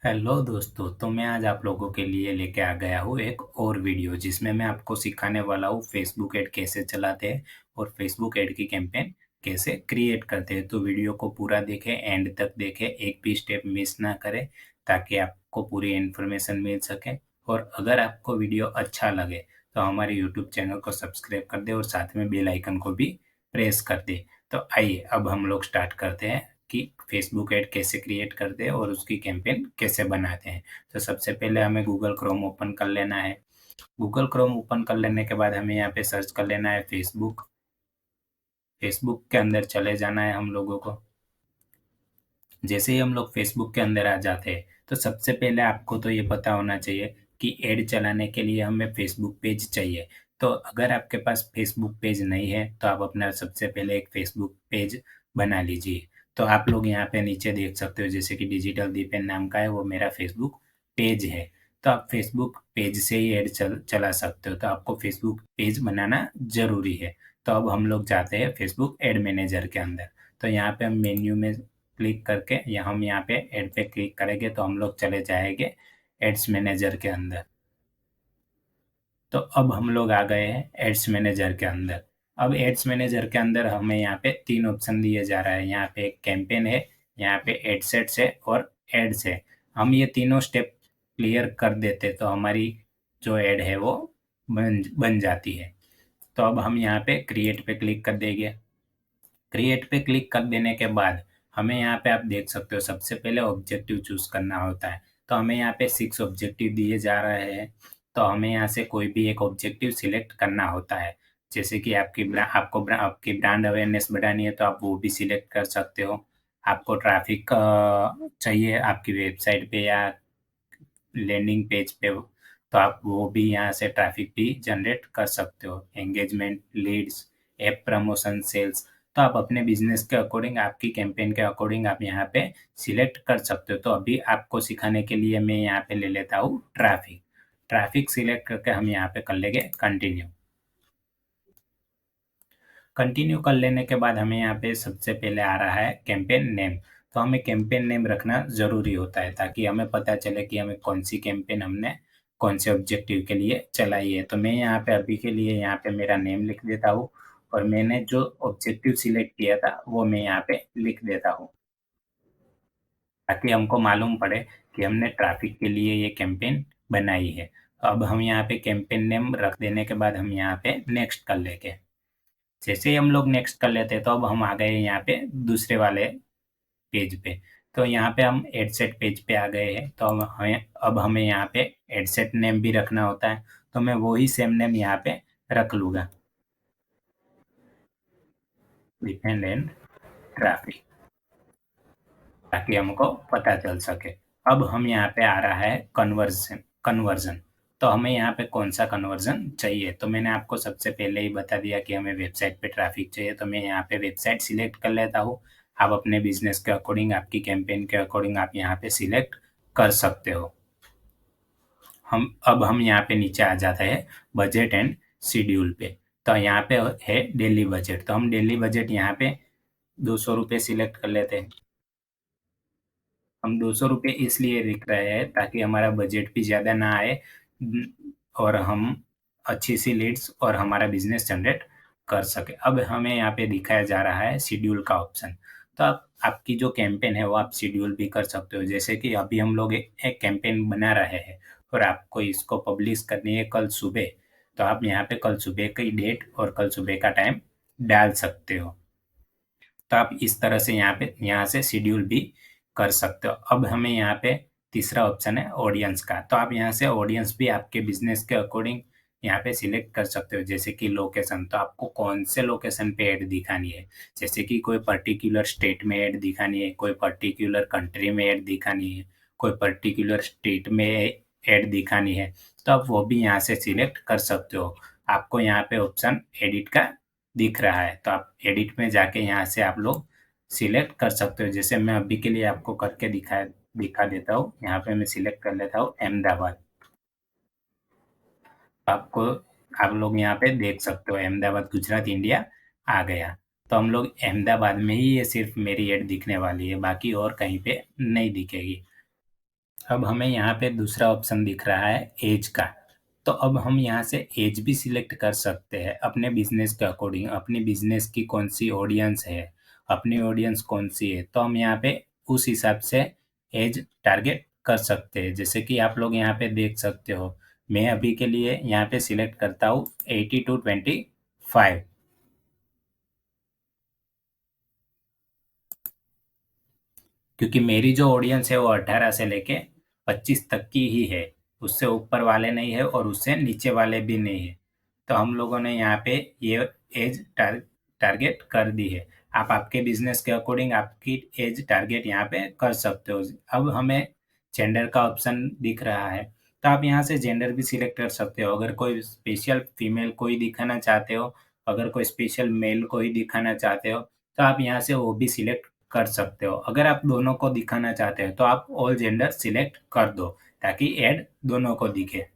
Hello दोस्तों, तो मैं आज आप लोगों के लिए लेके आ गया हूँ एक और वीडियो जिसमें मैं आपको सिखाने वाला हूँ फेसबुक ऐड कैसे चलाते हैं और फेसबुक ऐड की कैंपेन कैसे क्रिएट करते हैं। तो वीडियो को पूरा देखें, एंड तक देखें, एक भी स्टेप मिस ना करें ताकि आपको पूरी इन्फॉर्मेशन मिल सके। और अगर आपको वीडियो अच्छा लगे तो हमारे यूट्यूब चैनल को सब्सक्राइब कर दे और साथ में बेल आइकन को भी प्रेस कर दे। तो आइए अब हम लोग स्टार्ट करते हैं कि फेसबुक ऐड कैसे क्रिएट करते हैं और उसकी कैंपेन कैसे बनाते हैं। तो सबसे पहले हमें गूगल क्रोम ओपन कर लेना है। गूगल क्रोम ओपन कर लेने के बाद हमें यहाँ पे सर्च कर लेना है फेसबुक। फेसबुक के अंदर चले जाना है हम लोगों को। जैसे ही हम लोग फेसबुक के अंदर आ जाते हैं तो सबसे पहले आपको तो ये पता होना चाहिए कि ऐड चलाने के लिए हमें फेसबुक पेज चाहिए। तो अगर आपके पास फेसबुक पेज नहीं है तो आप अपना सबसे पहले एक फेसबुक पेज बना लीजिए। तो आप लोग यहाँ पे नीचे देख सकते हो जैसे कि डिजिटल दीपेन नाम का है, वो मेरा फेसबुक पेज है। तो आप फेसबुक पेज से ही ऐड चला सकते हो, तो आपको फेसबुक पेज बनाना ज़रूरी है। तो अब हम लोग जाते हैं फेसबुक एड मैनेजर के अंदर। तो यहाँ पे हम मेन्यू में क्लिक करके या हम यहाँ पे ऐड पे क्लिक करेंगे तो हम लोग चले जाएंगे एड्स मैनेजर के अंदर। तो अब हम लोग आ गए हैं एड्स मैनेजर के अंदर। अब एड्स मैनेजर के अंदर हमें यहाँ पे तीन ऑप्शन दिए जा रहा है। यहाँ पे एक कैंपेन है, यहाँ पे एडसेट्स है और एड्स है। हम ये तीनों स्टेप क्लियर कर देते तो हमारी जो एड है वो बन बन जाती है। तो अब हम यहाँ पे क्रिएट पे क्लिक कर देंगे। क्रिएट पे क्लिक कर देने के बाद हमें यहाँ पे आप देख सकते हो सबसे पहले ऑब्जेक्टिव चूज करना होता है। तो हमें यहाँ पे 6 ऑब्जेक्टिव दिए जा रहे हैं। तो हमें यहाँ से कोई भी एक ऑब्जेक्टिव सिलेक्ट करना होता है। जैसे कि आपकी ब्रांड अवेयरनेस बढ़ानी है तो आप वो भी सिलेक्ट कर सकते हो। आपको ट्रैफिक चाहिए आपकी वेबसाइट पे या लैंडिंग पेज पे, तो आप वो भी यहाँ से ट्रैफिक भी जनरेट कर सकते हो। Engagement, leads, app promotion, sales, तो आप अपने बिजनेस के अकॉर्डिंग, आपकी कैंपेन के अकॉर्डिंग आप यहाँ पे सिलेक्ट कर सकते हो। तो अभी आपको सिखाने के लिए मैं यहाँ पे ले लेता हूँ ट्रैफिक। ट्रैफिक सिलेक्ट करके हम यहाँ पे कर लेंगे कंटिन्यू। कंटिन्यू कर लेने के बाद हमें यहाँ पे सबसे पहले आ रहा है कैंपेन नेम। तो हमें कैंपेन नेम रखना ज़रूरी होता है ताकि हमें पता चले कि हमें कौन सी कैंपेन हमने कौन से ऑब्जेक्टिव के लिए चलाई है। तो मैं यहाँ पे अभी के लिए यहाँ पे मेरा नेम लिख देता हूँ और मैंने जो ऑब्जेक्टिव सिलेक्ट किया था वो मैं यहाँ पे लिख देता हूँ ताकि हमको मालूम पड़े कि हमने ट्रैफिक के लिए ये कैंपेन बनाई है। अब हम यहाँ पे कैंपेन नेम रख देने के बाद हम यहाँ पे नेक्स्ट कर लेंगे। जैसे ही हम लोग नेक्स्ट कर लेते हैं तो अब हम आ गए यहाँ पे दूसरे वाले पेज पे। तो यहाँ पे हम एडसेट पेज पे आ गए हैं। तो अब हमें यहाँ पे एडसेट नेम भी रखना होता है। तो मैं वही सेम नेम यहाँ पे रख लूँगा, डिपेंड एंड ट्रैफिक, ताकि हमको पता चल सके। अब हम यहाँ पे आ रहा है कन्वर्जन कन्वर्जन। तो हमें यहाँ पे कौन सा कन्वर्जन चाहिए, तो मैंने आपको सबसे पहले ही बता दिया कि हमें वेबसाइट पे ट्रैफिक चाहिए। तो मैं यहाँ पे वेबसाइट सिलेक्ट कर लेता हूँ। आप अपने बिजनेस के अकॉर्डिंग, आपकी कैंपेन के अकॉर्डिंग आप यहाँ पे सिलेक्ट कर सकते हो। हम यहाँ पे नीचे आ जाते हैं बजट एंड शेड्यूल पे। तो यहाँ पे है डेली बजट। तो हम डेली बजट यहाँ पे 200 रुपये सिलेक्ट कर लेते हैं। हम 200 रुपये इसलिए लिख रहे हैं ताकि हमारा बजट भी ज़्यादा ना आए, और हम अच्छी सी लीड्स और हमारा बिजनेस जनरेट कर सके। अब हमें यहाँ पे दिखाया जा रहा है शेड्यूल का ऑप्शन। तो आप आपकी जो कैंपेन है वो आप शेड्यूल भी कर सकते हो। जैसे कि अभी हम लोग एक कैंपेन बना रहे हैं और आपको इसको पब्लिश करनी है कल सुबह। तो आप यहाँ पे कल सुबह की डेट और कल सुबह का टाइम डाल सकते हो। तो आप इस तरह से यहाँ से शेड्यूल भी कर सकते हो। अब हमें यहाँ पे तीसरा ऑप्शन है ऑडियंस का। तो आप यहाँ से ऑडियंस भी आपके बिजनेस के अकॉर्डिंग यहाँ पे सिलेक्ट कर सकते हो। जैसे कि लोकेशन, तो आपको कौन से लोकेशन पे ऐड दिखानी है। जैसे कि कोई पर्टिकुलर स्टेट में ऐड दिखानी है, कोई पर्टिकुलर कंट्री में ऐड दिखानी है, कोई पर्टिकुलर स्टेट में ऐड दिखानी है, तो आप वो भी यहाँ से सिलेक्ट कर सकते हो। आपको यहाँ पे ऑप्शन एडिट का दिख रहा है, तो आप एडिट में जाके यहाँ से आप लोग सिलेक्ट कर सकते हो। जैसे मैं अभी के लिए आपको करके दिखा देता हूँ। यहाँ पे मैं सिलेक्ट कर लेता हूँ अहमदाबाद। आपको आप लोग यहाँ पे देख सकते हो अहमदाबाद, गुजरात, इंडिया आ गया। तो हम लोग अहमदाबाद में ही ये सिर्फ मेरी ऐड दिखने वाली है, बाकी और कहीं पे नहीं दिखेगी। अब हमें यहाँ पे दूसरा ऑप्शन दिख रहा है एज का। तो अब हम यहाँ से एज भी सिलेक्ट कर सकते हैं अपने बिजनेस के अकॉर्डिंग, अपनी बिजनेस की कौन सी ऑडियंस है, अपनी ऑडियंस कौन सी है, तो हम यहाँ पे उस हिसाब से एज टारगेट कर सकते हैं। जैसे कि आप लोग यहाँ पे देख सकते हो, मैं अभी के लिए यहाँ पे सिलेक्ट करता हूँ 80 to 25, क्योंकि मेरी जो ऑडियंस है वो 18 से लेके 25 तक की ही है, उससे ऊपर वाले नहीं है और उससे नीचे वाले भी नहीं है। तो हम लोगों ने यहाँ पे ये एज टारगेट कर दी है। आप आपके बिजनेस के अकॉर्डिंग आपकी एज टारगेट यहाँ पे कर सकते हो। अब हमें जेंडर का ऑप्शन दिख रहा है, तो आप यहाँ से जेंडर भी सिलेक्ट कर सकते हो। अगर कोई स्पेशल फीमेल कोई दिखाना चाहते हो, अगर कोई स्पेशल मेल कोई दिखाना चाहते हो, तो आप यहाँ से वो भी सिलेक्ट कर सकते हो। अगर आप दोनों को दिखाना चाहते हैं तो आप ऑल जेंडर सिलेक्ट कर दो, ताकि ऐड दोनों को दिखे।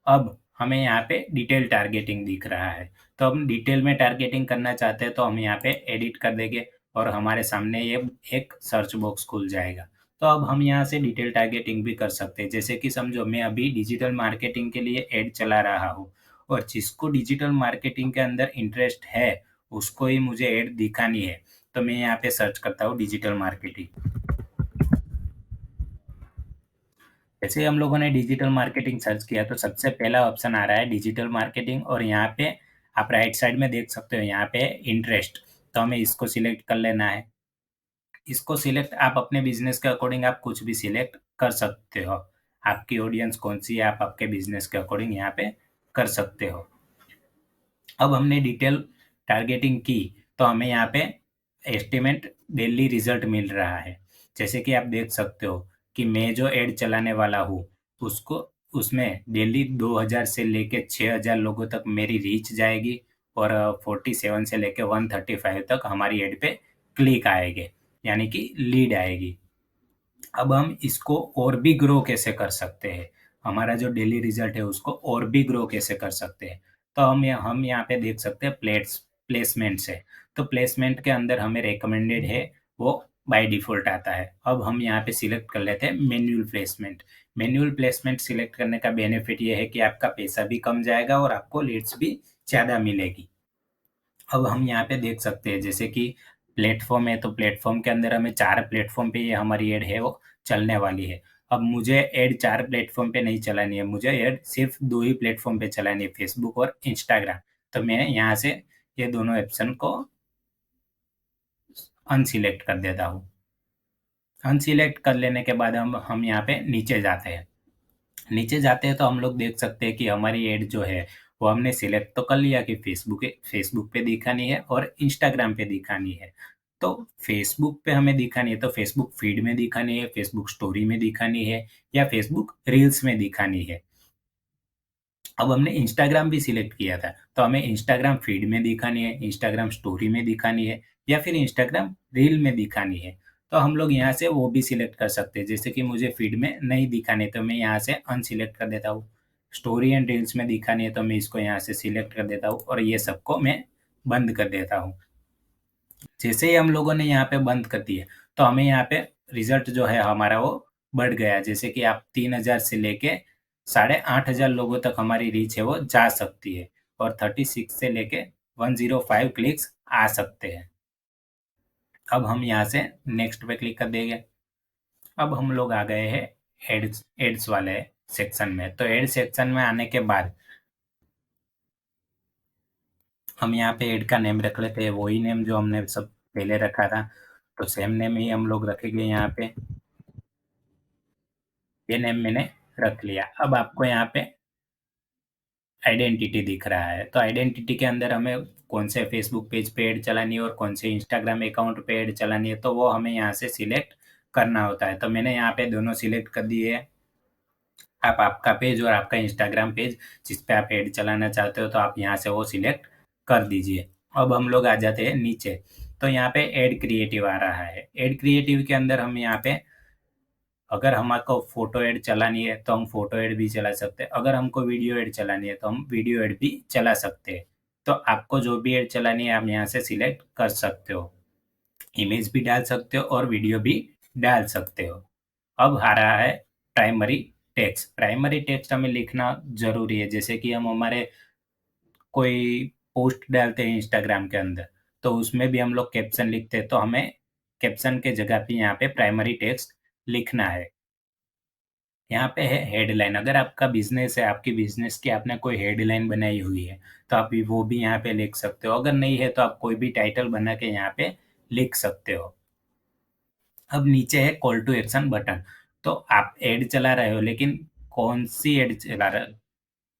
अब हमें यहाँ पे डिटेल टारगेटिंग दिख रहा है, तो हम डिटेल में टारगेटिंग करना चाहते हैं तो हम यहाँ पे एडिट कर देंगे और हमारे सामने ये एक सर्च बॉक्स खुल जाएगा। तो अब हम यहाँ से डिटेल टारगेटिंग भी कर सकते हैं। जैसे कि समझो मैं अभी डिजिटल मार्केटिंग के लिए एड चला रहा हूँ, और जिसको डिजिटल मार्केटिंग के अंदर इंटरेस्ट है उसको ही मुझे एड दिखानी है, तो मैं यहाँ पे सर्च करता हूँ डिजिटल मार्केटिंग। जैसे ही हम लोगों ने डिजिटल मार्केटिंग सर्च किया तो सबसे पहला ऑप्शन आ रहा है डिजिटल मार्केटिंग, और यहाँ पे आप राइट साइड में देख सकते हो यहाँ पे इंटरेस्ट, तो हमें इसको सिलेक्ट कर लेना है। इसको सिलेक्ट आप अपने बिजनेस के अकॉर्डिंग आप कुछ भी सिलेक्ट कर सकते हो। आपकी ऑडियंस कौन सी है आप आपके बिजनेस के अकॉर्डिंग यहाँ पे कर सकते हो। अब हमने डिटेल टारगेटिंग की, तो हमें यहाँ पे एस्टिमेट डेली रिजल्ट मिल रहा है। जैसे कि आप देख सकते हो कि मैं जो एड चलाने वाला हूँ उसको उसमें डेली 2000 से लेके 6000 लोगों तक मेरी रीच जाएगी, और 47 से लेके 135 तक हमारी एड पे क्लिक आएंगे, यानी कि लीड आएगी। अब हम इसको और भी ग्रो कैसे कर सकते हैं, हमारा जो डेली रिजल्ट है उसको और भी ग्रो कैसे कर सकते हैं, तो हम यहाँ पे देख सकते हैं प्लेसमेंट से। तो प्लेसमेंट के अंदर हमें रिकमेंडेड है वो बाय डिफ़ॉल्ट आता है। अब हम यहाँ पे सिलेक्ट कर लेते हैं manual placement. Manual placement select करने का बेनिफिट ये है कि आपका पैसा भी कम जाएगा और आपको लीड्स भी ज़्यादा मिलेगी। अब हम यहाँ पे देख सकते हैं जैसे कि प्लेटफॉर्म है, तो प्लेटफॉर्म के अंदर हमें 4 प्लेटफॉर्म पे ये हमारी ऐड है वो चलने वाली है। अब मुझे ऐड 4 प्लेटफॉर्म पे नहीं चलानी है, मुझे ऐड सिर्फ 2 ही प्लेटफॉर्म पे चलानी है, फेसबुक और इंस्टाग्राम। तो मैं यहाँ से ये दोनों ऑप्शन को अनसिलेक्ट कर देता हूँ। अनसिलेक्ट कर लेने के बाद हम यहाँ पे नीचे जाते हैं। नीचे जाते हैं तो हम लोग देख सकते हैं कि हमारी ऐड जो है वो हमने सिलेक्ट तो कर लिया कि फेसबुक पे दिखानी है और इंस्टाग्राम पे दिखानी है। तो फेसबुक पे हमें दिखानी है तो फेसबुक फीड में दिखानी है, फेसबुक स्टोरी में दिखानी है, या फेसबुक रील्स में दिखानी है। अब हमने इंस्टाग्राम भी सिलेक्ट किया था, तो हमें इंस्टाग्राम फीड में दिखानी है, इंस्टाग्राम स्टोरी में दिखानी है, या फिर इंस्टाग्राम रील में दिखानी है। तो हम लोग यहाँ से वो भी सिलेक्ट कर सकते हैं। जैसे कि मुझे फीड में नहीं दिखानी तो मैं यहाँ से अनसिलेक्ट कर देता हूँ। स्टोरी एंड रील्स में दिखानी है तो मैं इसको यहाँ से सिलेक्ट कर देता हूँ और ये सबको मैं बंद कर देता हूँ। जैसे ही हम लोगों ने यहाँ पे बंद कर दिया तो हमें यहाँ पे रिजल्ट जो है हमारा वो बढ़ गया। जैसे कि आप 3000 से लेके 8500 लोगों तक हमारी रीच है वो जा सकती है, और 36 से लेके 105 क्लिक्स आ सकते हैं। अब हम यहाँ से नेक्स्ट पे क्लिक कर देंगे। अब हम लोग आ गए हैं एड्स एड्स वाले सेक्शन में। तो एड सेक्शन में आने के बाद हम यहाँ पे एड का नेम रख लेते हैं, वही नेम जो हमने सब पहले रखा था, तो सेम नेम ही हम लोग रखेंगे यहाँ पे। ये नेम मैंने रख लिया। अब आपको यहाँ पे आइडेंटिटी दिख रहा है, तो आइडेंटिटी के अंदर हमें कौन से फेसबुक पेज पे ऐड चलानी है और कौन से इंस्टाग्राम अकाउंट पे ऐड चलानी है, तो वो हमें यहाँ से सिलेक्ट करना होता है। तो मैंने यहाँ पे दोनों सिलेक्ट कर दिए है। आप आपका पेज और आपका इंस्टाग्राम पेज जिस पे आप ऐड चलाना चाहते हो तो आप यहाँ से वो सिलेक्ट कर दीजिए। अब हम लोग आ जाते हैं नीचे, तो यहाँ पे ऐड क्रिएटिव आ रहा है। ऐड क्रिएटिव के अंदर हम यहाँ पे अगर हमको फोटो ऐड चलानी है तो हम फोटो ऐड भी चला सकते हैं, अगर हमको वीडियो ऐड चलानी है तो हम वीडियो ऐड भी चला सकते हैं। तो आपको जो भी ऐड चलानी है आप यहाँ से सिलेक्ट कर सकते हो। इमेज भी डाल सकते हो और वीडियो भी डाल सकते हो। अब आ रहा है प्राइमरी टेक्स्ट। प्राइमरी टेक्स्ट हमें लिखना ज़रूरी है, जैसे कि हम हमारे कोई पोस्ट डालते हैं इंस्टाग्राम के अंदर, तो उसमें भी हम लोग कैप्शन लिखते हैं, तो हमें कैप्शन के जगह पे यहाँ पे प्राइमरी टेक्स्ट लिखना है। यहाँ पे है हेडलाइन। अगर आपका बिज़नेस है, आपकी बिज़नेस की आपने कोई हेडलाइन बनाई हुई है, तो आप भी वो भी यहाँ पे लिख सकते हो। अगर नहीं है, तो आप कोई भी टाइटल बना के यहाँ पे लिख सकते हो। अब नीचे है कॉल टू एक्शन बटन। तो आप ऐड चला रहे हो, लेकिन कौन-सी ऐड चला रहे हो?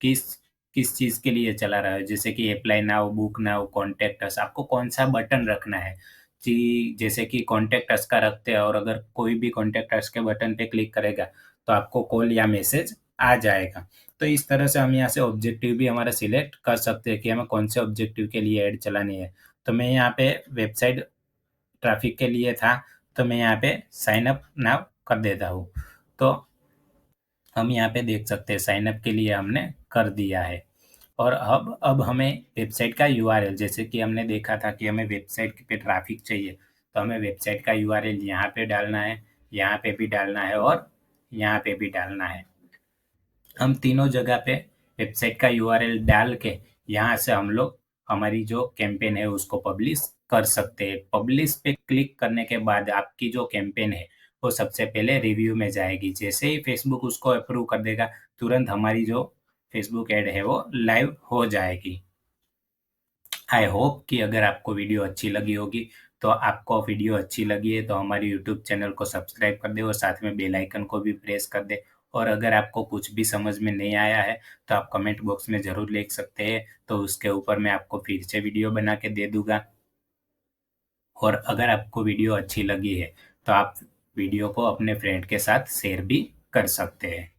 किस किस चीज़ के लिए चला रहा है, जैसे कि apply now, book now, contact us, आपको कौन-सा बटन रखना है। कि जैसे कि कॉन्टैक्ट अस का रखते हैं, और अगर कोई भी कॉन्टैक्ट अस के बटन पे क्लिक करेगा, तो आपको कॉल या मैसेज आ जाएगा। तो इस तरह से हम यहाँ से ऑब्जेक्टिव भी हमारा सिलेक्ट कर सकते हैं कि हमें कौन से ऑब्जेक्टिव के लिए ऐड चलानी है। तो मैं यहाँ पे वेबसाइट ट्रैफिक के लिए था, तो मैं यहाँ पे साइन अप नाउ कर देता हूँ। तो हम यहाँ पे देख सकते हैं साइन अप के लिए हमने कर दिया है। और अब हमें वेबसाइट का यूआरएल, जैसे कि हमने देखा था कि हमें वेबसाइट पे ट्रैफिक चाहिए, तो हमें वेबसाइट का यूआरएल यहाँ पे डालना है, यहाँ पे भी डालना है, और यहाँ पे भी डालना है। हम तीनों जगह पे वेबसाइट का यूआरएल डाल के यहाँ से हम लोग हमारी जो कैंपेन है उसको पब्लिश कर सकते हैं। पब्लिश पे क्लिक करने के बाद आपकी जो कैंपेन है वो सबसे पहले रिव्यू में जाएगी। जैसे ही फेसबुक उसको अप्रूव कर देगा, तुरंत हमारी जो फेसबुक ऐड है वो लाइव हो जाएगी। आई होप कि अगर आपको वीडियो अच्छी लगी होगी, तो आपको वीडियो अच्छी लगी है तो हमारे यूट्यूब चैनल को सब्सक्राइब कर दे और साथ में बेल आइकन को भी प्रेस कर दे। और अगर आपको कुछ भी समझ में नहीं आया है, तो आप कमेंट बॉक्स में ज़रूर लिख सकते हैं, तो उसके ऊपर मैं आपको फिर से वीडियो बना के दे दूँगा। और अगर आपको वीडियो अच्छी लगी है, तो आप वीडियो को अपने फ्रेंड के साथ शेयर भी कर सकते हैं।